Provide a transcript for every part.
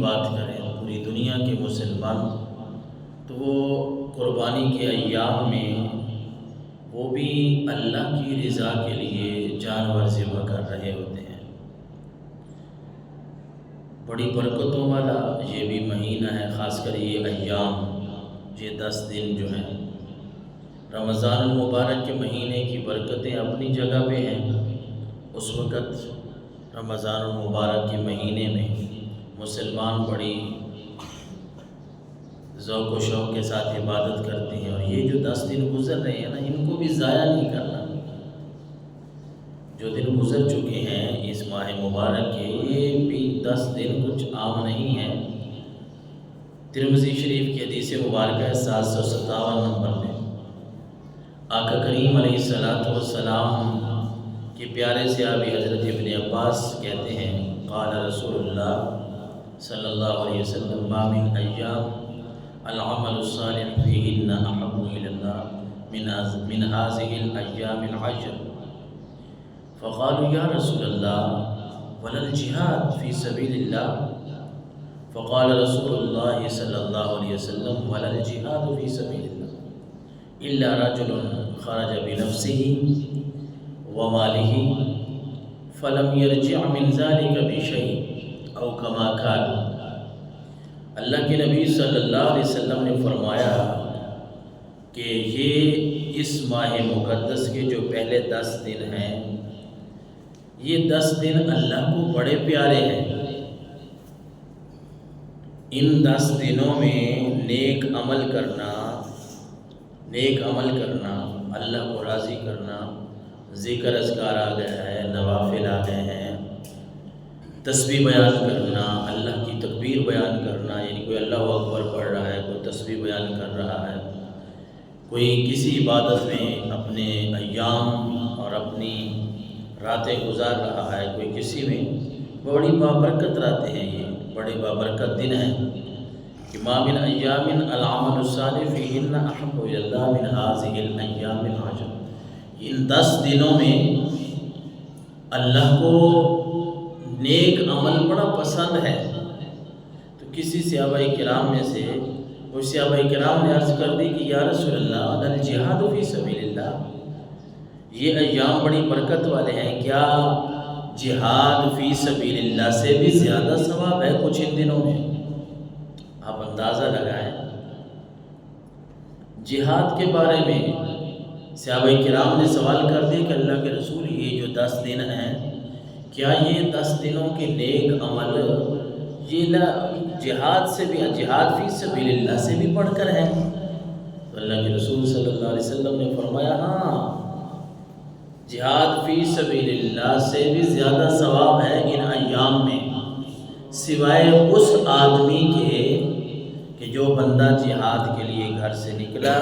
بات کریں پوری دنیا کے مسلمان، تو وہ قربانی کے ایام میں وہ بھی اللہ کی رضا کے لیے جانور ذبح کر رہے ہوتے ہیں۔ بڑی برکتوں والا یہ بھی مہینہ ہے، خاص کر یہ ایام، یہ 10 دن جو ہیں رمضان المبارک کے مہینے کی برکتیں اپنی جگہ پہ ہیں۔ اس وقت رمضان المبارک کے مہینے میں مسلمان بڑی ذوق و شوق کے ساتھ عبادت کرتے ہیں، اور یہ جو 10 دن گزر رہے ہیں نا، ان کو بھی ضائع نہیں کرنا۔ جو دن گزر چکے ہیں اس ماہ مبارک کے، یہ بھی 10 دن کچھ عام نہیں ہے۔ ترمذی شریف کی حدیث مبارکہ 757 نمبر میں آقا کریم علیہ السلام کے پیارے صحابی حضرت ابن عباس کہتے ہیں، قال رسول اللہ صلی اللہ علیہ وسلم ما من ایام العمل الصالح فیہن احب الی اللہ من هذه الایام العشر، فقالوا یا رسول اللہ ولا الجہاد فی سبیل اللہ، فقال رسول اللہ صلی اللہ علیہ وسلم ولا الجہاد فی سبیل اللہ الا رجل خرج بنفسه وماله فلم يرجع من ذلك بشيء او كما قال۔ اللہ کے نبی صلی اللہ علیہ وسلم نے فرمایا کہ یہ اس ماہ مقدس کے جو پہلے 10 دن ہیں، یہ 10 دن اللہ کو بڑے پیارے ہیں۔ ان 10 دنوں میں نیک عمل کرنا، اللہ کو راضی کرنا، ذکر اذکار آ گیا ہے، نوافل آ گئے ہیں، تسبیح بیان کرنا، اللہ کی تکبیر بیان کرنا، یعنی کوئی اللہ اکبر پڑھ رہا ہے، کوئی تسبیح بیان کر رہا ہے، کوئی کسی عبادت میں اپنے ایام اور اپنی راتیں گزار رہا ہے، کوئی کسی میں، بڑی بابرکت راتیں ہیں، یہ بڑے بابرکت دن ہیں کہ ما من ایام العمل الصالح فیہن احب الی اللہ من هذه الایام العشر۔ ان 10 دنوں میں اللہ کو نیک عمل بڑا پسند ہے۔ تو کسی صحابہ کرام میں سے وہ صحابہ کرام نے عرض کر دی کہ یا رسول اللہ الجہاد فی سبیل اللہ، یہ ایام بڑی برکت والے ہیں، کیا جہاد فی سبیل اللہ سے بھی زیادہ ثواب ہے کچھ ان دنوں میں؟ آپ اندازہ لگائیں۔ جہاد کے بارے میں صحابہ کرام نے سوال کر دی کہ اللہ کے رسول، یہ جو 10 دن ہیں، کیا یہ 10 دنوں کے نیک عمل یہ جہاد سے بھی، جہاد فی سبیل اللہ سے بھی بڑھ کر ہیں؟ تو اللہ کے رسول صلی اللہ علیہ وسلم نے فرمایا ہاں، جہاد فی سبیل اللہ سے بھی زیادہ ثواب ہے ان ایام میں، سوائے اس آدمی کے کہ جو بندہ جہاد کے لیے گھر سے نکلا،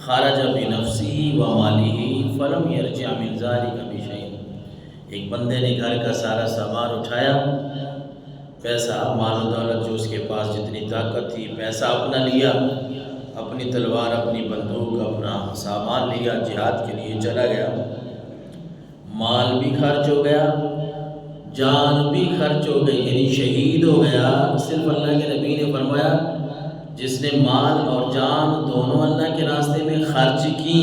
خرج بنفسه وماله فلم يرجع من ذلك بشيء، ایک بندے نے گھر کا سارا سامان اٹھایا، پیسہ، مال و دولت جو اس کے پاس جتنی طاقت تھی، پیسہ اپنا لیا، اپنی تلوار، اپنی بندوق، اپنا سامان لیا، جہاد کے لیے چلا گیا، مال بھی خرچ ہو گیا، جان بھی خرچ ہو گئی، یعنی شہید ہو گیا۔ صرف اللہ کے نبی نے فرمایا جس نے مال اور جان دونوں اللہ کے راستے میں خرچ کی،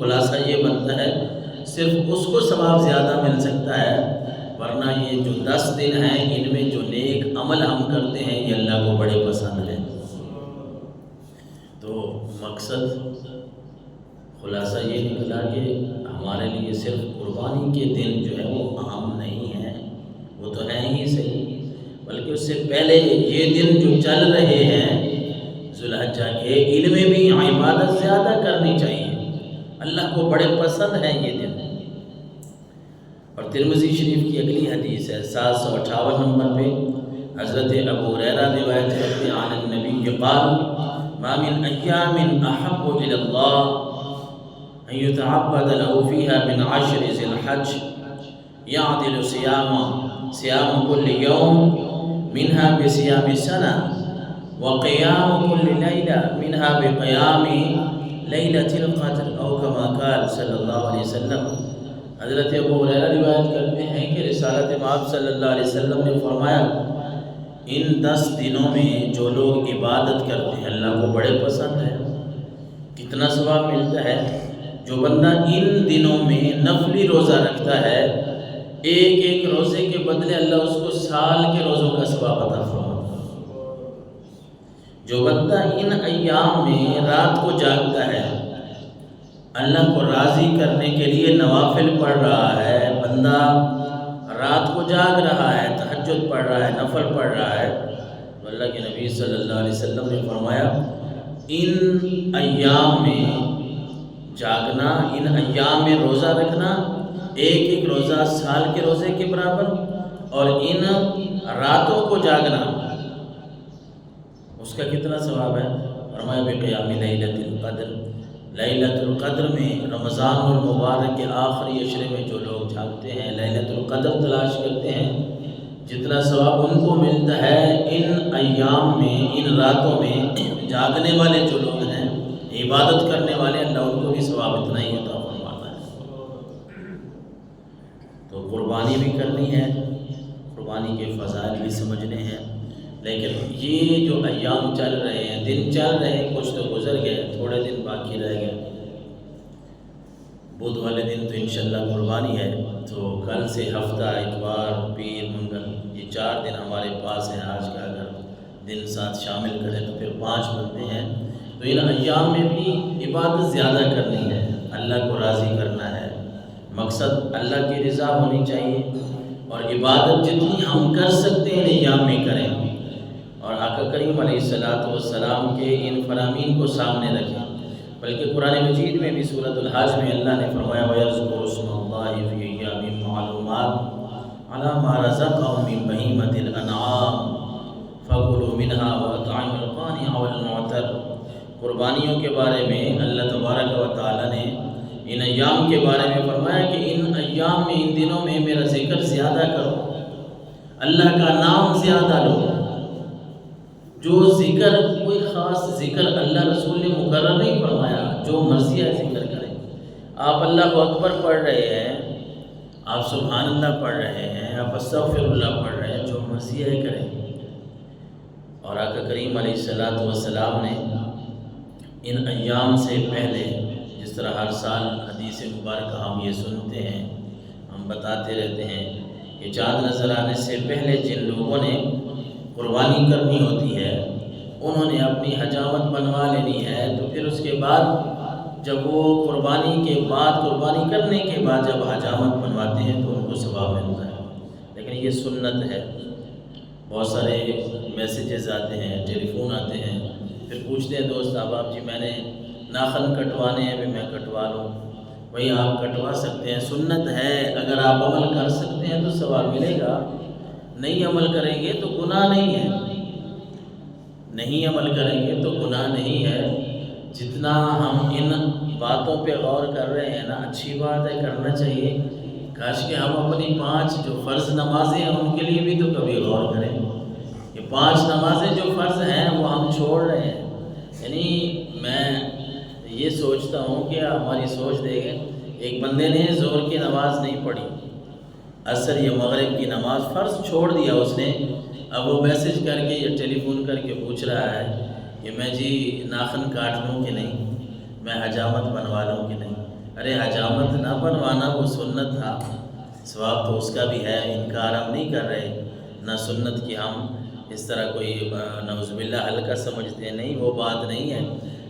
خلاصہ یہ بنتا ہے صرف اس کو ثواب زیادہ مل سکتا ہے، ورنہ یہ جو 10 دن ہیں ان میں جو نیک عمل ہم کرتے ہیں یہ اللہ کو بڑے پسند ہے۔ تو مقصد خلاصہ یہ نکلا کہ ہمارے لیے صرف قربانی کے دن جو ہے وہ اہم نہیں ہے، وہ تو ہیں ہی صحیح، بلکہ اس سے پہلے یہ دن جو چل رہے ہیں ذوالحجہ کے، ان میں بھی عبادت زیادہ کرنی چاہیے، اللہ کو بڑے پسند ہیں یہ دن۔ اور ترمذی شریف کی اگلی حدیث ہے 758 نمبر پہ، حضرت ابو ہریرہ روایت کرتے ہیں عن النبی قال ما من ایام احب الی اللہ ان یتعبد له فیها من 10 ذی الحج یعدل صیام کل یوم منها بصیام السنہ وقیام کل لیلہ منها بقیام لیلۃ القدر او کما قال صلی اللہ علیہ وسلم۔ حضرت ابو ہریرہ روایت کرتے ہیں کہ رسالت مآب صلی اللہ علیہ وسلم نے فرمایا ان 10 دنوں میں جو لوگ عبادت کرتے ہیں اللہ کو بڑے پسند ہے، کتنا ثواب ملتا ہے۔ جو بندہ ان دنوں میں نفلی روزہ رکھتا ہے، ایک ایک روزے کے بدلے اللہ اس کو سال کے روزوں کا ثواب عطا فرماتا ہے۔ جو بندہ ان ایام میں رات کو جاگتا ہے، اللہ کو راضی کرنے کے لیے نوافل پڑھ رہا ہے، بندہ رات کو جاگ رہا ہے، تہجد پڑھ رہا ہے، نفل پڑھ رہا ہے، تو اللہ کے نبی صلی اللہ علیہ وسلم نے فرمایا ان ایام میں جاگنا، ان ایام میں روزہ رکھنا ایک ایک روزہ سال کے روزے کے برابر، اور ان راتوں کو جاگنا اس کا کتنا ثواب ہے۔ فرمایا بقیام لیلۃ القدر، لیلۃ القدر میں رمضان المبارک کے آخری عشرے میں جو لوگ جاگتے ہیں، لیلۃ القدر تلاش کرتے ہیں، جتنا ثواب ان کو ملتا ہے ان ایام میں، ان راتوں میں جاگنے والے جو لوگ ہیں، عبادت کرنے والے، اللہ ان کو بھی ثواب اتنا ہی عطا فرماتا ہے۔ تو قربانی بھی کرنی ہے، قربانی کے فضائل بھی سمجھنے ہیں، لیکن یہ جو ایام چل رہے ہیں، دن چل رہے ہیں، کچھ تو گزر گئے، تھوڑے دن باقی رہ گئے۔ بدھ والے دن تو انشاءاللہ قربانی ہے، تو کل سے ہفتہ، اتوار، پیر، منگل، یہ 4 دن ہمارے پاس ہیں۔ آج کا اگر دن ساتھ شامل کریں تو پھر 5 بنتے ہیں۔ تو ان ایام میں بھی عبادت زیادہ کرنی ہے، اللہ کو راضی کرنا ہے، مقصد اللہ کی رضا ہونی چاہیے، اور عبادت جتنی ہم کر سکتے ہیں ان ایام میں کریں، اور آقا کریم علیہ السلام کے ان فرامین کو سامنے رکھیں۔ بلکہ قرآن مجید میں بھی سورۃ الحج میں اللہ نے فرمایا وَيَذْكُرُ اسْمَ اللَّهِ فِي أَيَّامٍ مَّعْلُومَاتٍ عَلَىٰ مَا رَزَقَهُم مِّن بَهِيمَةِ الْأَنْعَامِ فَكُلُوا مِنْهَا وَأَطْعِمُوا الْقَانِعَ وَالْمُعْتَرَّ۔ قربانیوں کے بارے میں اللہ تبارک و تعالیٰ نے ان ایام کے بارے میں فرمایا کہ ان ایام میں، ان دنوں میں میرا ذکر زیادہ کرو، اللہ کا نام زیادہ لو۔ جو ذکر، کوئی خاص ذکر اللہ رسول نے مقرر نہیں فرمایا، جو مرضی ہے ذکر کریں۔ آپ اللہ اکبر پڑھ رہے ہیں، آپ سبحان اللہ پڑھ رہے ہیں، آپ استغفر اللہ پڑھ رہے ہیں، جو مرضی ہے کریں۔ اور آقا کریم علیہ السلام نے ان ایام سے پہلے، جس طرح ہر سال حدیث مبارکہ ہم یہ سنتے ہیں، ہم بتاتے رہتے ہیں کہ چاند نظر آنے سے پہلے جن لوگوں نے قربانی کرنی ہوتی ہے، انہوں نے اپنی حجامت بنوا لینی ہے، تو پھر اس کے بعد جب وہ قربانی کرنے کے بعد جب حجامت بنواتے ہیں تو ان کو ثواب ملتا ہے۔ لیکن یہ سنت ہے۔ بہت سارے میسیجز آتے ہیں، ٹیلی فون آتے ہیں، پھر پوچھتے ہیں دوست احباب جی میں نے ناخن کٹوانے ہیں، بھی میں کٹوا لوں۔ وہی آپ کٹوا سکتے ہیں، سنت ہے، اگر آپ عمل کر سکتے ہیں تو ثواب ملے گا، نہیں عمل کریں گے تو گناہ نہیں ہے، نہیں عمل کریں گے تو گناہ نہیں ہے۔ جتنا ہم ان باتوں پہ غور کر رہے ہیں نا، اچھی بات ہے، کرنا چاہیے۔ کاش کہ ہم اپنی 5 جو فرض نمازیں ہیں ان کے لیے بھی تو کبھی غور کریں۔ یہ 5 نمازیں جو فرض ہیں وہ ہم چھوڑ رہے ہیں۔ یعنی میں یہ سوچتا ہوں کہ ہماری سوچ دیکھیں، ایک بندے نے ظہر کی نماز نہیں پڑھی، عصر یا مغرب کی نماز فرض چھوڑ دیا اس نے، اب وہ میسج کر کے یا ٹیلی فون کر کے پوچھ رہا ہے کہ میں جی ناخن کاٹ لوں کہ نہیں، میں حجامت بنوا لوں کہ نہیں۔ ارے حجامت نہ بنوانا وہ سنت تھا، ثواب تو اس کا بھی ہے، انکار ہم نہیں کر رہے، نہ سنت کی ہم اس طرح کوئی نعوذ باللہ ہلکا سمجھتے ہیں، نہیں، وہ بات نہیں ہے۔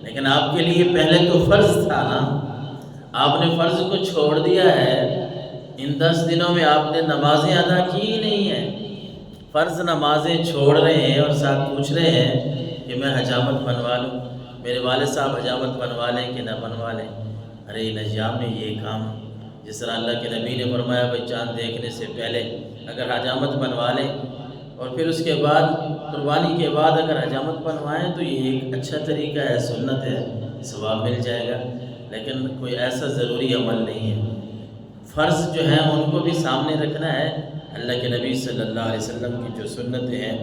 لیکن آپ کے لیے پہلے تو فرض تھا نا، آپ نے فرض کو چھوڑ دیا ہے، ان 10 دنوں میں آپ نے نمازیں ادا کی ہی نہیں ہیں، فرض نمازیں چھوڑ رہے ہیں اور ساتھ پوچھ رہے ہیں کہ میں حجامت بنوا لوں، میرے والد صاحب حجامت بنوا لیں کہ نہ بنوا لیں۔ ارے ان ایام میں یہ کام، جس طرح اللہ کے نبی نے فرمایا بھائی چاند دیکھنے سے پہلے اگر حجامت بنوا لیں اور پھر اس کے بعد قربانی کے بعد اگر حجامت بنوائیں تو یہ ایک اچھا طریقہ ہے، سنت ہے، ثواب مل جائے گا۔ لیکن کوئی ایسا ضروری عمل نہیں ہے۔ فرض جو ہیں ان کو بھی سامنے رکھنا ہے، اللہ کے نبی صلی اللہ علیہ وسلم کی جو سنتیں ہیں